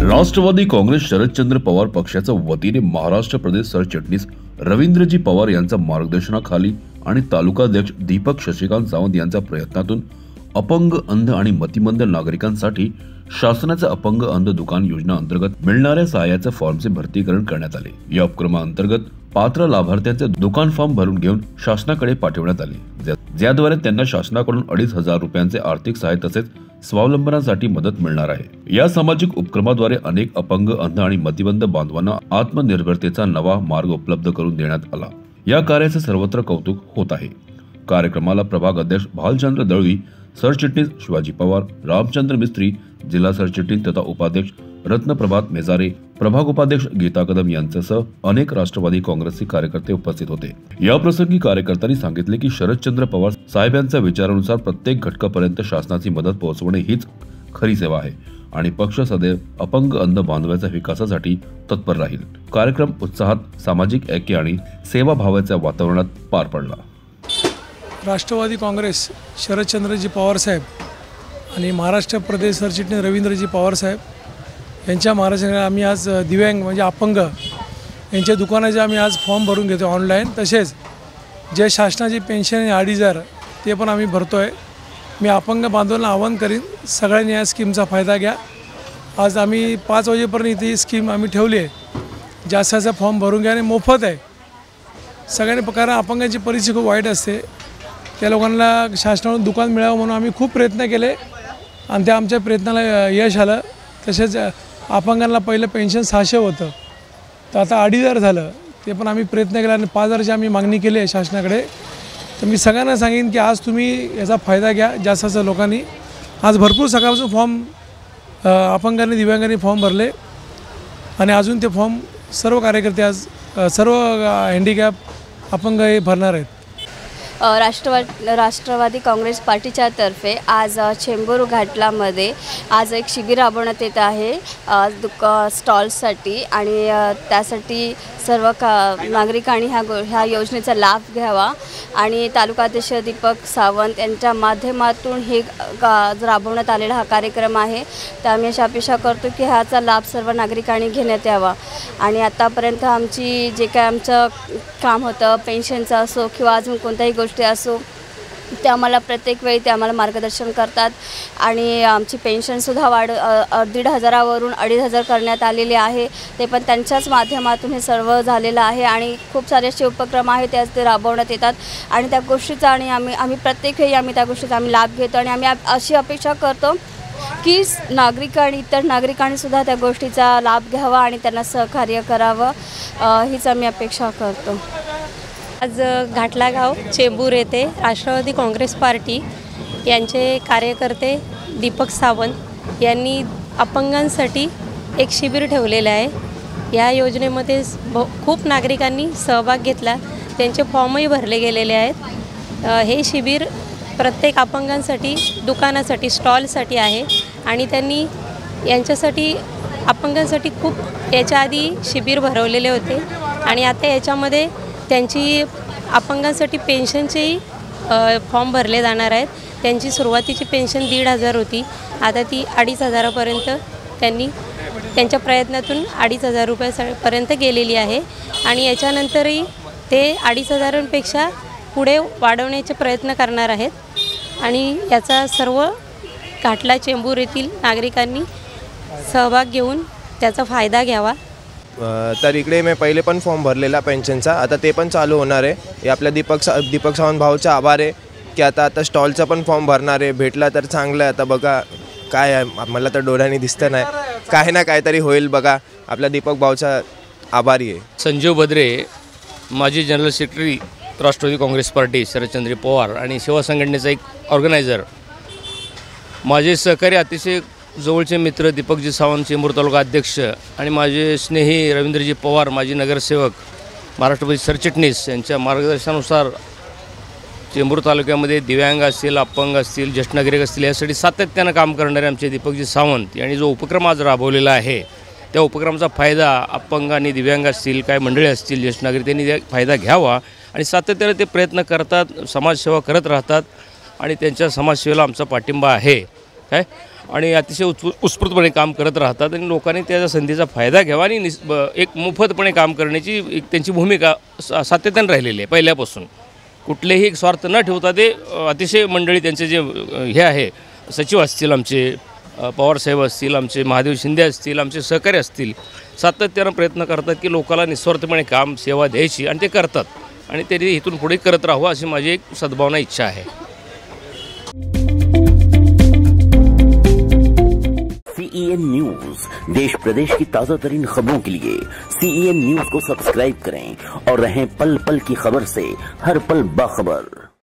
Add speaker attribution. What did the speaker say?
Speaker 1: राष्ट्रवादी काँग्रेस शरदचंद्र पवार पक्षाच्या वतीने महाराष्ट्र प्रदेश सरचिटणीस रवींद्रजी पवार यांच्या मार्गदर्शनाखाली आणि तालुकाध्यक्ष दीपक शशिकांत सावंत यांच्या प्रयत्नातून अपंग, अंध आणि मतिमंद नागरिकांसाठी शासनाच्या अपंग अंध दुकान योजना अंतर्गत मिळणाऱ्या सहाय्याच्या फॉर्मचे भरतीकरण करण्यात आले। या उपक्रमाअंतर्गत पात्र लाभार्थ्यांचे दुकान फॉर्म भरून घेऊन शासनाकडे पाठवण्यात आले, ज्याद्वारे त्यांना शासनाकडून 2,500 रुपयांचे आर्थिक सहाय्य तसेच स्वावलंबनासाठी मदत मिळणार आहे। या सामाजिक उपक्रमाद्वारे अनेक अपंग, अंध आणि मतिमंद बांधवांना आत्मनिर्भरतेचा नवा मार्ग उपलब्ध करून देण्यात आला। या कार्याचे सर्वत्र कौतुक होत आहे। कार्यक्रमाला प्रभाग अध्यक्ष भालचंद्र दळवी, सरचिटणीस शिवाजी पवार, रामचंद्र मिस्त्री, जिल्हा सरचिटणीस तथा उपाध्यक्ष रत्नप्रभात मेजारे, प्रभाग उपाध्यक्ष गीता कदम यांच्यासह अनेक राष्ट्रवादी काँग्रेसचे कार्यकर्ते उपस्थित होते। या प्रसंगी कार्यकर्त्यांनी सांगितले की शरदचंद्र पवार साहेबांच्या विचारानुसार प्रत्येक घटकापर्यंत शासनाची मदत पोहोचवणे हीच खरी सेवा आहे आणि पक्ष सदैव अपंग, अंध बांधवांच्या विकासासाठी तत्पर राहील। कार्यक्रम उत्साहात, सामाजिक ऐक्य आणि सेवाभावाच्या वातावरणात पार पडला।
Speaker 2: राष्ट्रवादी काँग्रेस शरदचंद्रजी पवार साहेब आणि महाराष्ट्र प्रदेश सरचिटणीस रवींद्रजी पवार साहेब यांच्या मार्गदर्शनाखाली आम्ही आज दिव्यांग म्हणजे अपंग यांच्या दुकानाचे आम्ही आज फॉर्म भरून घेतो ऑनलाईन। तसेच जे शासनाची पेन्शन आहे 2,500 ते पण आम्ही भरतोय। मी अपंग बांधवांना आवाहन करीन, सगळ्यांनी या स्कीमचा फायदा घ्या। आज आम्ही 5 वाजेपर्यंत इथे ही स्कीम आम्ही ठेवली आहे। जास्तीचा फॉर्म भरून घ्या आणि मोफत आहे सगळ्यांनी। कारण अपंगांची परिस्थिती खूप वाईट असते, त्या लोकांना शासनाकडून दुकान मिळावं म्हणून आम्ही खूप प्रयत्न केले आणि त्या आमच्या प्रयत्नाला यश आलं। तसेच अपंगांना पहिलं पेन्शन 600 होतं, तर आता 2,500 झालं। ते पण आम्ही प्रयत्न केला आणि 5,000ची आम्ही मागणी केली आहे शासनाकडे। तर मी सगळ्यांना सांगेन की आज तुम्ही याचा फायदा घ्या जास्त लोकांनी। आज भरपूर सकाळपासून फॉर्म अपंगांनी, दिव्यांगांनी फॉर्म भरले आणि अजून ते फॉर्म सर्व कार्यकर्ते आज सर्व हँडिकॅप अपंग हे भरणार आहेत।
Speaker 3: राष्ट्रवादी काँग्रेस पार्टीच्या तर्फे आज चेंबूर घाटलामध्ये आज एक शिबिर राबवण्यात येत आहे स्टॉल्ससाठी आणि त्यासाठी सर्व नागरिकांनी ह्या योजनेचा लाभ घ्यावा आणि तालुकाध्यक्ष दीपक सावंत यांच्या माध्यमातून हे राबवण्यात आलेला हा कार्यक्रम आहे। तर आम्ही अशी अपेक्षा करतो की ह्याचा लाभ सर्व नागरिकांनी घेण्यात यावा आणि आतापर्यंत आमची जे काय आमचं काम होतं पेन्शनचं असो किंवा अजून कोणत्याही गोष्टी असो ते आम्हाला प्रत्येक वेळी ते आम्हाला मार्गदर्शन करतात आणि आमची पेन्शनसुद्धा 1,500 वरून 2,500 करण्यात आलेले आहे। ते पण त्यांच्याच माध्यमातून हे सर्व झालेलं आहे आणि खूप सारे असे उपक्रम आहेत ते राबवण्यात येतात आणि त्या गोष्टीचा आणि आम्ही प्रत्येक वेळी आम्ही त्या गोष्टीचा आम्ही लाभ घेतो आणि आम्ही अशी अपेक्षा करतो की इतर नागरिकांनीसुद्धा त्या गोष्टीचा लाभ घ्यावा आणि त्यांना सहकार्य करावं हीच आम्ही अपेक्षा करतो।
Speaker 4: आज घाटला गाव चेंबूर येथे राष्ट्रवादी काँग्रेस पार्टी यांचे कार्यकर्ते दीपक सावंत यांनी अपंगांसाठी एक शिबिर ठेवलेले आहे। या योजनेमध्ये खूप नागरिकांनी सहभाग घेतला, त्यांचे फॉर्मही भरले गेलेले आहेत। हे शिबिर प्रत्येक अपंगांसाठी दुकानासाठी स्टॉलसाठी आहे आणि त्यांनी यांच्यासाठी अपंगांसाठी खूप याच्या आधी शिबिर भरवलेले होते आणि आता याच्यामध्ये त्यांची अपंगांसाठी पेन्शनचेही फॉर्म भरले जाणार आहेत। त्यांची सुरुवातीची पेन्शन 1,500 होती, आता ती 2,500पर्यंत त्यांनी त्यांच्या प्रयत्नातून 2,500 रुपयापर्यंत गेलेली आहे आणि याच्यानंतरही ते 2,500पेक्षा पुढे वाढवण्याचे प्रयत्न करणार आहेत आणि याचा सर्व घाटला चेंबूर येथील नागरिकांनी सहभाग घेऊन त्याचा फायदा घ्यावा।
Speaker 5: तर इकडे मी पहिले पण फॉर्म भरलेला पेन्शनचा, आता ते पण चालू होणार आहे। हे आपल्या दीपक सावंत भाऊचा आभार आहे की आता स्टॉलचा पण फॉर्म भरणार आहे। भेटला तर चांगलं आहे, आता बघा काय आहे, मला तर डोळ्यांनी दिसतं नाही, काही ना काहीतरी होईल बघा। आपल्या दीपक भाऊचा आभारी आहे।
Speaker 6: संजीव बद्रे, माजी जनरल सेक्रेटरी राष्ट्रवादी काँग्रेस पार्टी शरदचंद्र पवार आणि सेवा संघटनेचा एक ऑर्गनायझर, माझे सहकारी अतिशय जवळचे मित्र दीपकजी सावंत चेंबूर तालुका अध्यक्ष आणि माझे स्नेही रवींद्रजी पवार माजी नगरसेवक महाराष्ट्रवादी सरचिटणीस यांच्या मार्गदर्शनानुसार चेंबूर तालुक्यामध्ये दिव्यांग असतील, अपंग असतील, ज्येष्ठ नागरिक असतील यासाठी सातत्यानं काम करणारे आमचे दीपकजी सावंत यांनी जो उपक्रम आज राबवलेला आहे त्या उपक्रमाचा फायदा अपंग आणि दिव्यांग असतील, काय मंडळी असतील, ज्येष्ठ नागरिक त्यांनी फायदा घ्यावा आणि सातत्याने ते प्रयत्न करतात, समाजसेवा करत राहतात आणि त्यांच्या समाजसेवेला आमचा पाठिंबा आहे। काय आणि अतिशय उत्स्फूर्तपणे काम करत राहतात आणि लोकांनी त्या संधीचा फायदा घ्यावा आणि एक मोफतपणे काम करण्याची एक त्यांची भूमिका सातत्याने राहिलेली आहे पहिल्यापासून. कुठलेही स्वार्थ न ठेवता ते अतिशय मंडळी त्यांचे जे हे आहे सचिव असतील, आमचे पवारसाहेब असतील, आमचे महादेव शिंदे असतील, आमचे सहकारी असतील, सातत्यानं प्रयत्न करतात की लोकांना निस्वार्थपणे काम सेवा द्यायची आणि ते करतात आणि ते इथून पुढे करत राहावं अशी माझी एक सद्भावना इच्छा आहे.
Speaker 7: CEN न्यूज देश प्रदेश की ताजा तरीन खबरों के लिए CEN न्यूज को सब्सक्राइब करें और रहें पल पल की खबर से हर पल बाखबर.